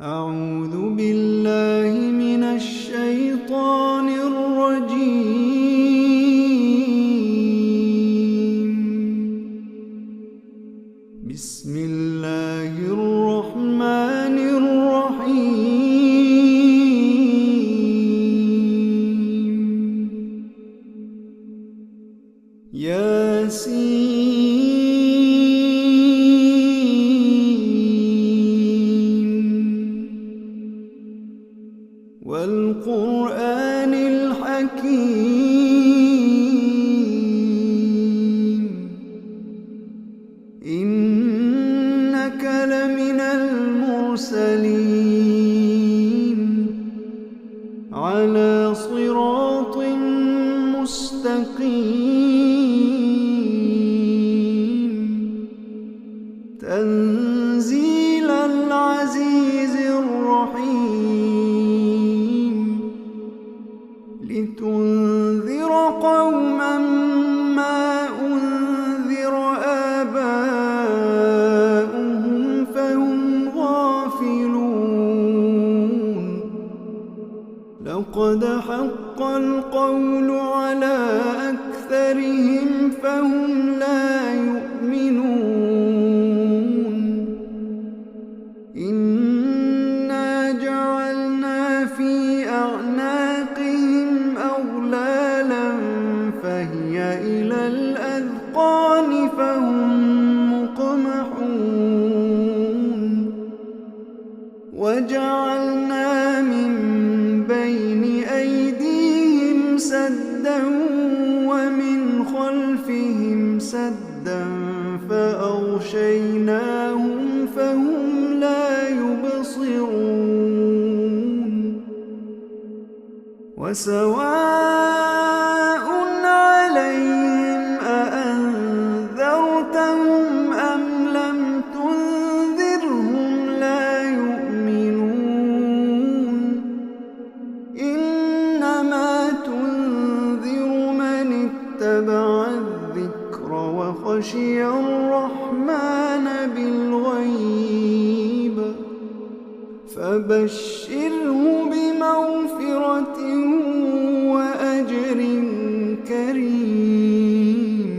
أعوذ بالله من الشيطان الرجيم. بسم الله الرحمن الرحيم. ياسين والقرآن الحكيم إنك لمن المرسلين على صراط مستقيم تنزيل العزيز الرحيم لتنذر قوما ما أنذر آباؤهم فهم غافلون لقد حق القول على أكثرهم فهم لا يؤمنون إنا جعلنا في أعناقهم أغلالا فهي إلى الأذقان فهم مقمحون وجعلنا من بين أيديهم سدا ومن خلفهم سدا فأغشيناهم فهم لا يبصرون وسواء عليهم أأنذرتهم أم لم تنذرهم لا يؤمنون إنما تنذر من اتبع الذكر وخشي الرحمن بالغيب فبشره بمغفرة وأجر كريم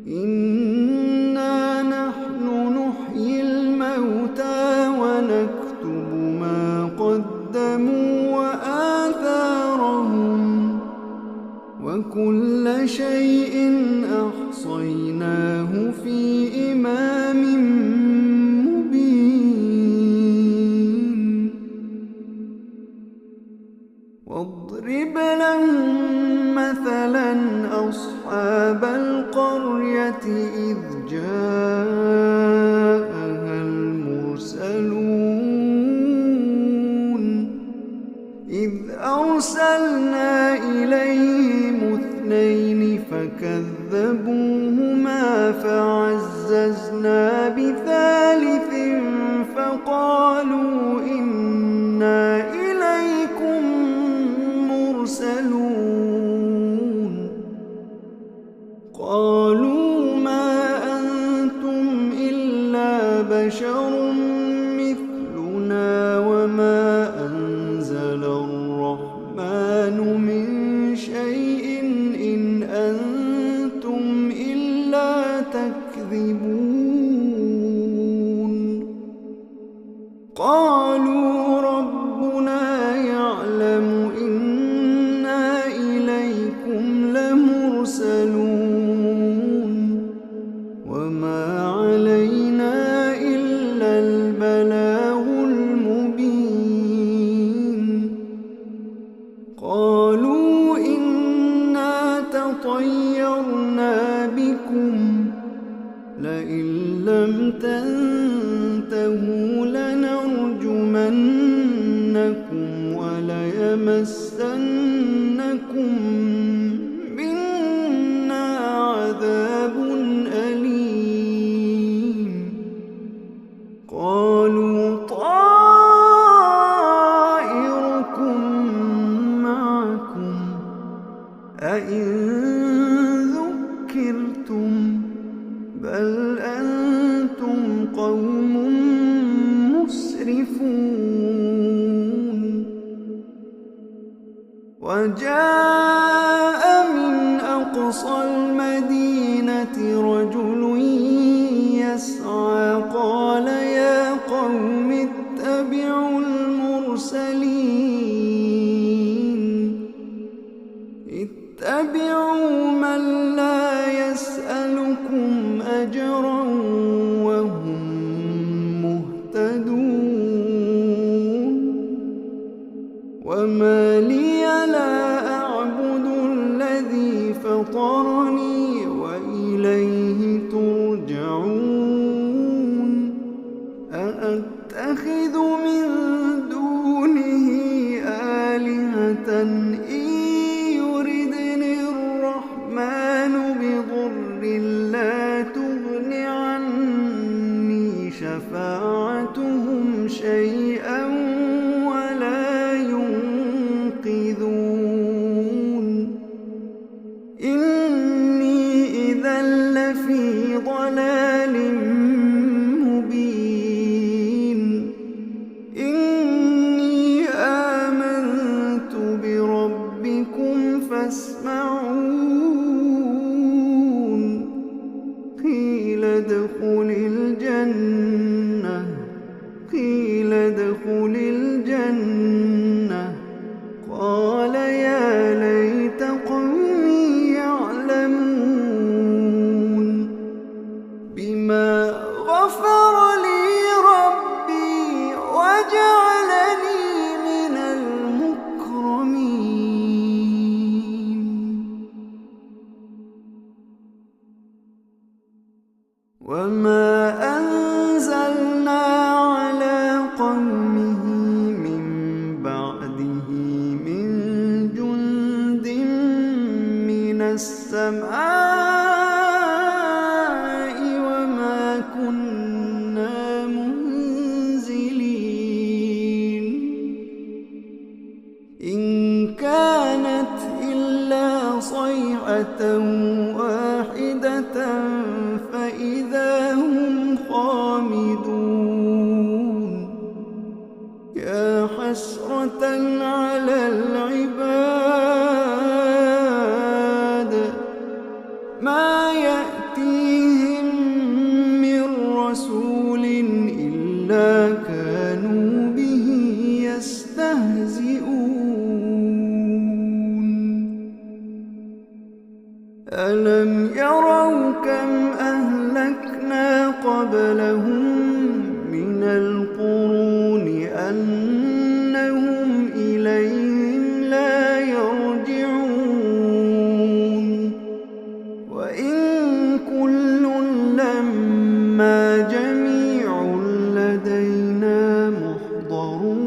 إنا نحن نحيي الموتى ونكتب ما قدموا وآثارهم وكل شيء أحصيناه في إمام مبين واضرب لهم مثلا أصحاب القرية إذ جاءها المرسلون إذ أرسلنا إليهم اثنين فكذبوهما فعززنا بثالث فقالوا إنا إليكم مرسلون قالوا ما أنتم إلا بشر مثلنا وما أنزل الرحمن من شيء إن أنتم إلا تكذبون قالوا ربنا يعلم إنا إليكم لمرسلون وما علينا إلا البلاغ المبين قالوا إنا تطيرنا بكم لئن لم تنتهوا لنرجمنكم وليمسنكم منا عذاب أليم قالوا طائركم معكم أئن ذكرتم بل أنتم قوم مسرفون وجاء من أقصى المدينة رجل يسعى قال يا قوم اتبعوا المرسلين اتبعوا من لا يسألكم أجرا وهم مهتدون وما لي لا أعبد الذي فطرني وإليه ترجعون أأتخذ من دونه آلهة إن يردني الرحمن بضر لا تغن عني شفاعتهم شيئا ولا ينقذون إني إذا لفي ضلال مبين إني آمنت بربكم فاسمعون قيل ادخل الجنة قال يا ليت قومي يعلمون بما غفر لي ربي وجعلني من المكرمين وما أنزلنا على قومه من بعده من جند من السماء وما كنا منزلين إن كانت إلا صيحة واحدة فإذا هم خامدون يا حسرة على العباد ما يأتيهم من رسول إلا كانوا به يستهزئون ألم يروا كم أهلكنا قبلهم من القرون أنهم إليهم لا يرجعون وإن كل لما جميع لدينا محضرون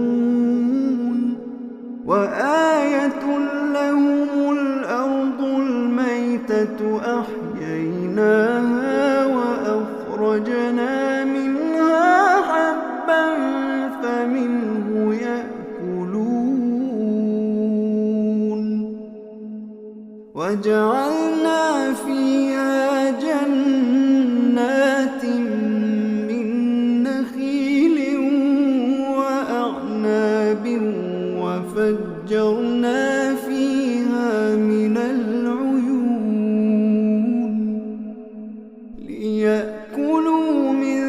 وآية لهم الأرض الميتة أحييناها وأخرجنا منها حبا فمنه يأكلون وجعلنا فيها جنات من نخيل وأعناب وفجرنا فيها من العيون ليأكلوا من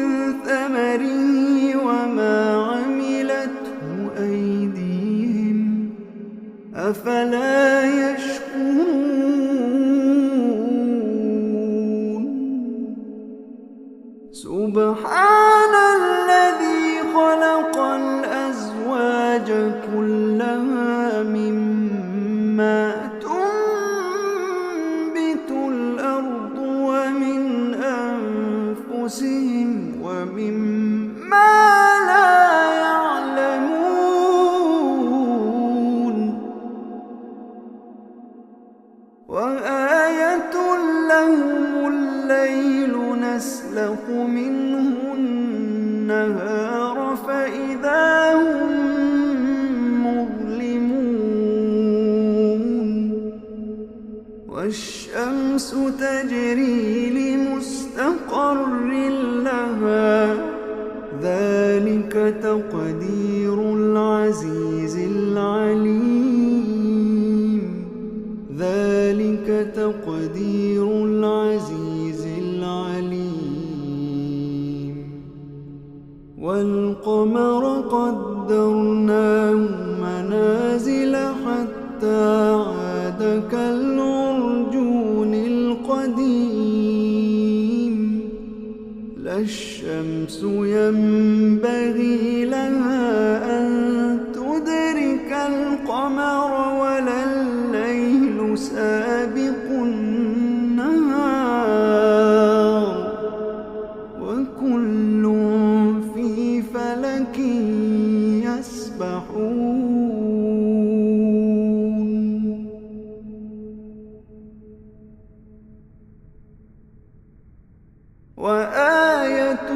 ثمره وما عملته أيديهم أفلا يشكرون سبحان الذي خلق الأزواج كلها مما تنبت الأرض ومن أنفسهم ومما لا يعلمون وآية لهم الليل نسلخ منه النهار فإذا هم مظلمون والشمس تجري لمستقر لها ذلك تقدير العزيز العليم ذلك تقدير العزيز العليم. والقمر قدرناه منازل حتى عاد كالعرجون القديم. لا الشمس ينبغي لها أن تدرك القمر ولا الليل سابق النهار وكل في فلك يسبحون. وآية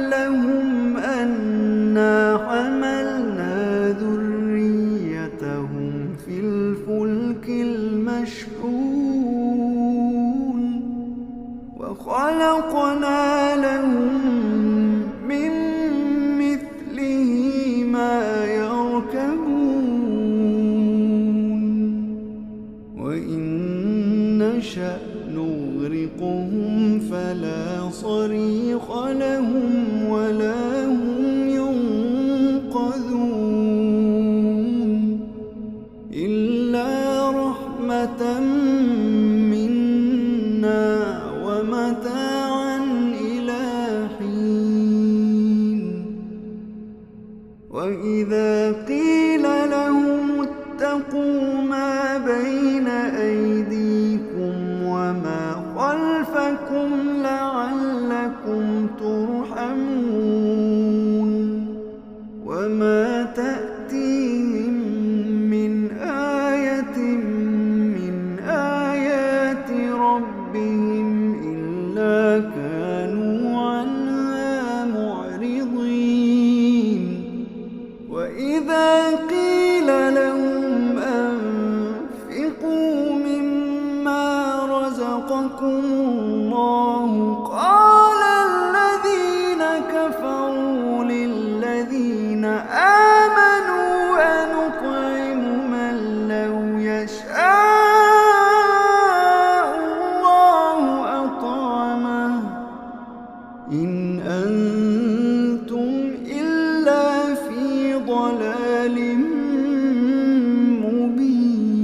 لهم أنا حملنا ذريتهم في الفلك المشحون وخلقنا لهم من مثله ما يركبون وإن نشأ نغرقهم فلا صريخ لهم ولا هم ينقذون إلا رحمة منا ومتاعا إلى حين. وإذا قيل لهم اتقوا ما بين أيديكم وما خلفكم لعلكم ترحمون وما تأتيهم من آية من آيات ربهم إلا كانوا عنها معرضين. وإذا قيل لهم أنفقوا مما رزقكم الله قال الذين كفروا للذين آمنوا أنطعم من لو يشاء الله أطعمه إن أنتم إلا في ضلال مبين.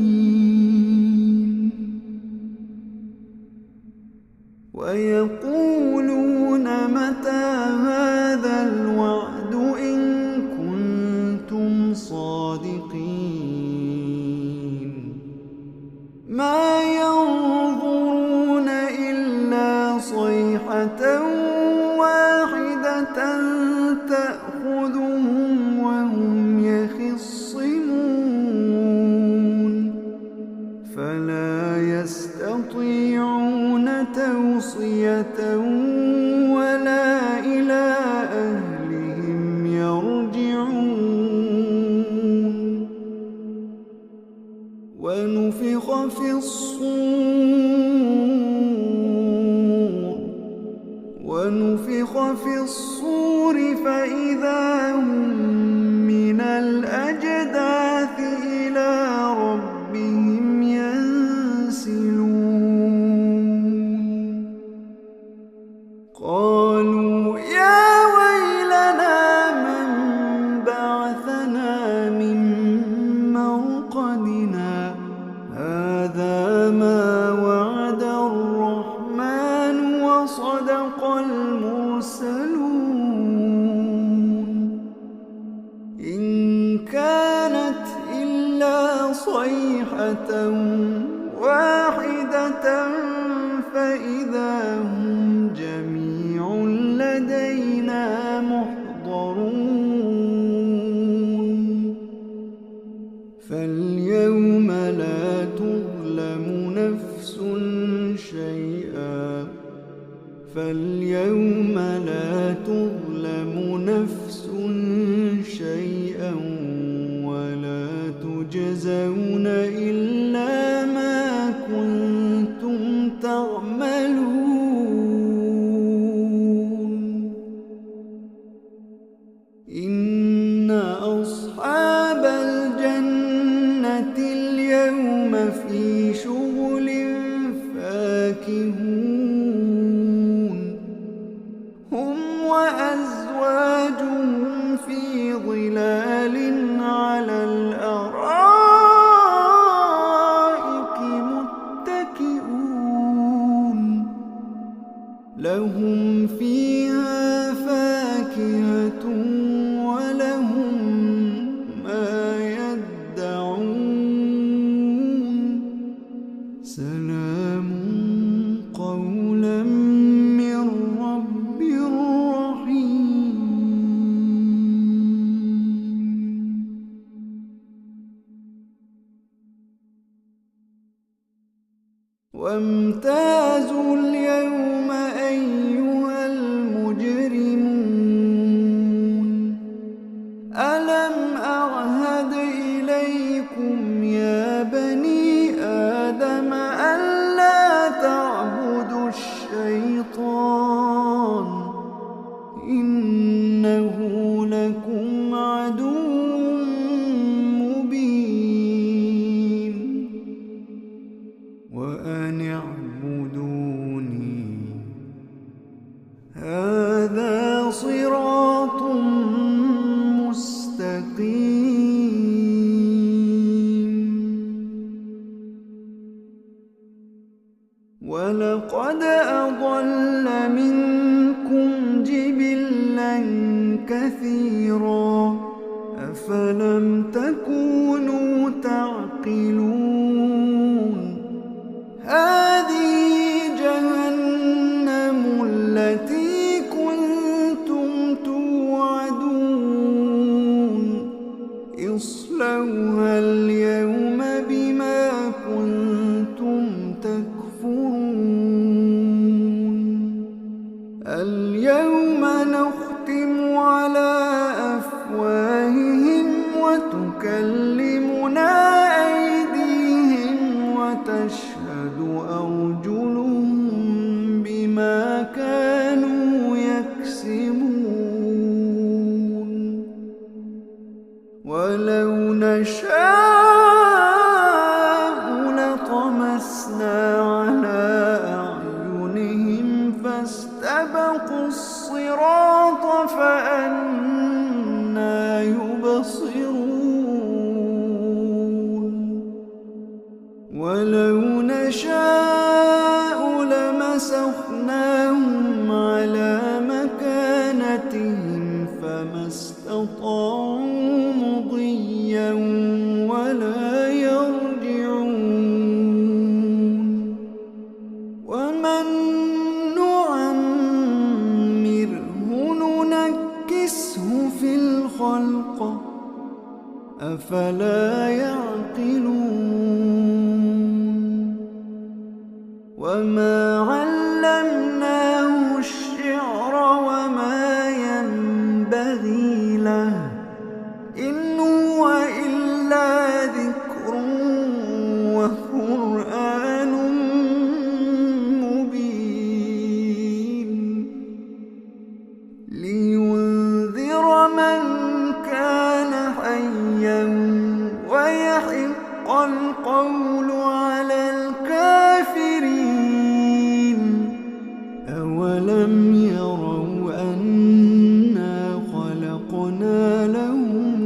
ويقولون متى هذا الوعد إن كنتم صادقين. ما ينظرون إلا صيحة واحدة تأخذهم وهم يخصمون فلا يستطيعون توصية ولا إلى أهلهم يرجعون. ونفخ في الصور فإذا هم من الأجداث إلى ربهم ينسلون. قالوا يا ويلنا من بعثنا من مرقدنا هذا ما وعد الرحمن وصدق المرسلون. إن كانت إلا صيحة واحدة فإذا هم جميع لدينا محضرون. فاليوم لا تظلم نفس شيئا ولا تجزون إلا ما كنتم تعملون. إن أصحاب الجنة اليوم في شغل فاكهون هم وأزواجهم في ظلال على الأرائك متكئون لهم فيها فاكهة ولهم ما يدعون سلام قولا من رب رحيم. وامتازوا اليوم أيها المجرمون ألم أعهد إليكم يا بني آدم ألا تعبدوا الشيطان إنه لكم عدو مبين وأن اعبدوني هذا صراط مستقيم. ولقد أضل منكم جبلا كثيرا أفلم تكونوا تعقلون هذه جهنم التي كنتم توعدون اصلوها اليوم بما كنتم تكفرون اليوم نختم على أفواههم وتكلمنا أيديهم وتشهد أرجلهم بما كانوا يكسبون ولو نشاء لطمسنا على أعينهم فاستبقوا الصراط فأنى يبصرون ولو نشاء لمسخناهم على مكانتهم فما استطاعوا مضيا ولا يرجعون ومن نعمره ننكسه في الخلق أفلا يعقلون وما علمناه الشعر وما ينبغي له إن هو إلا ذكر وقرآن مبين لينذر من كان حيا ويحق القول على الكافرين أولم يروا أنا خلقنا لهم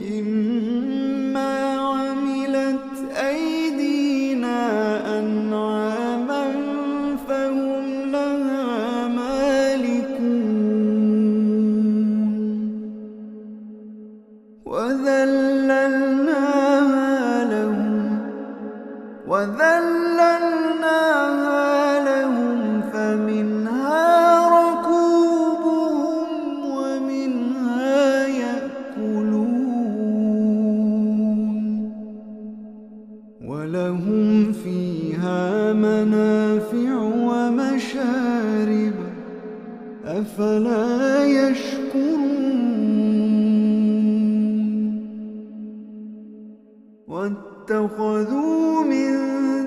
مما عملت أيدينا أنعاما فهم لها مالكون وذللناها لهم فمنها ركوبهم ومنها يأكلون ولهم فيها منافع ومشارب أفلا يشكرون واتخذوا من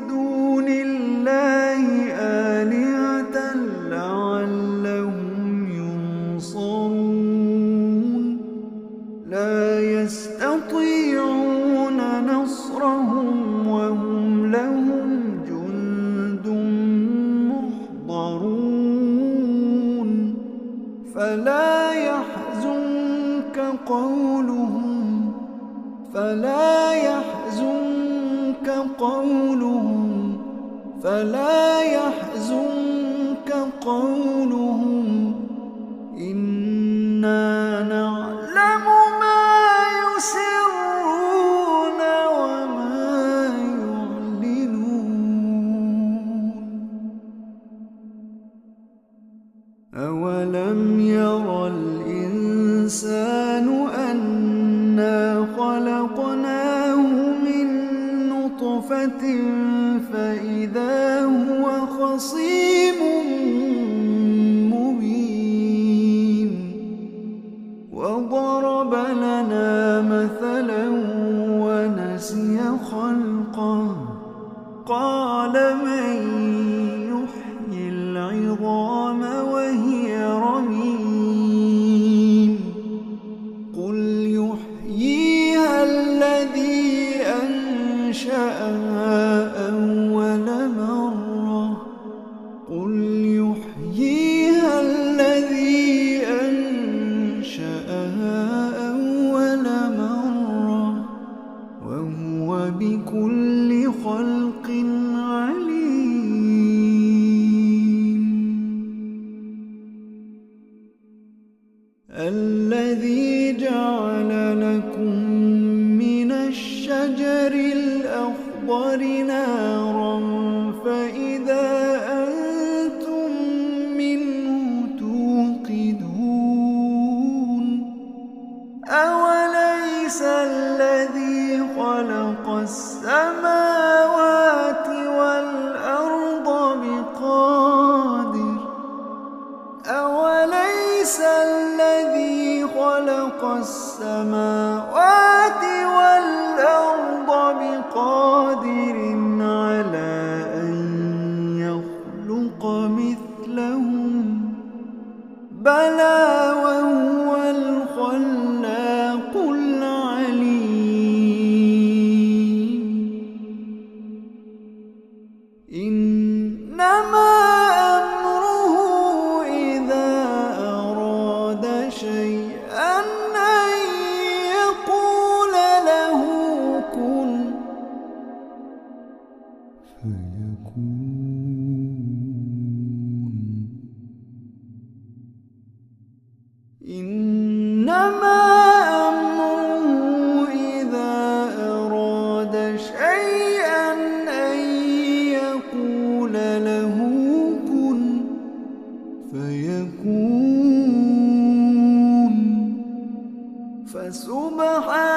دون الله آلهة لعلهم ينصرون لا يستطيعون نصرهم وهم لهم جند فلا يحزنك قولهم فلا يحزنك قولهم فلا يحزنك قولهم إنا نعلم ما يسرون وما يعلنون أولم ير الإنسان أنا خلقناه من نطفة فإذا هو خصيم مبين وضرب لنا مثلا ونسي خلقه قال من يحيي العظام وهي رميم قل يحييها الذي أنشأها أول مرة قل يحييها الذي أنشأها أول مرة وهو بكل خلق عليم الذي جعل لكم من الشجر الأخضر نارا فإذا أنتم منه توقدون أوليس الذي خلق السماوات والأرض بقادر أوليس الذي خلق السماوات والأرض بقادر على أن يخلق مثلهم بلى وهو الخلاق العليم إنما أمره إذا أراد شيئا أن يقول له كن فيكون إنما أمره إذا أراد شيئا أن يقول له كن فيكون فسبحان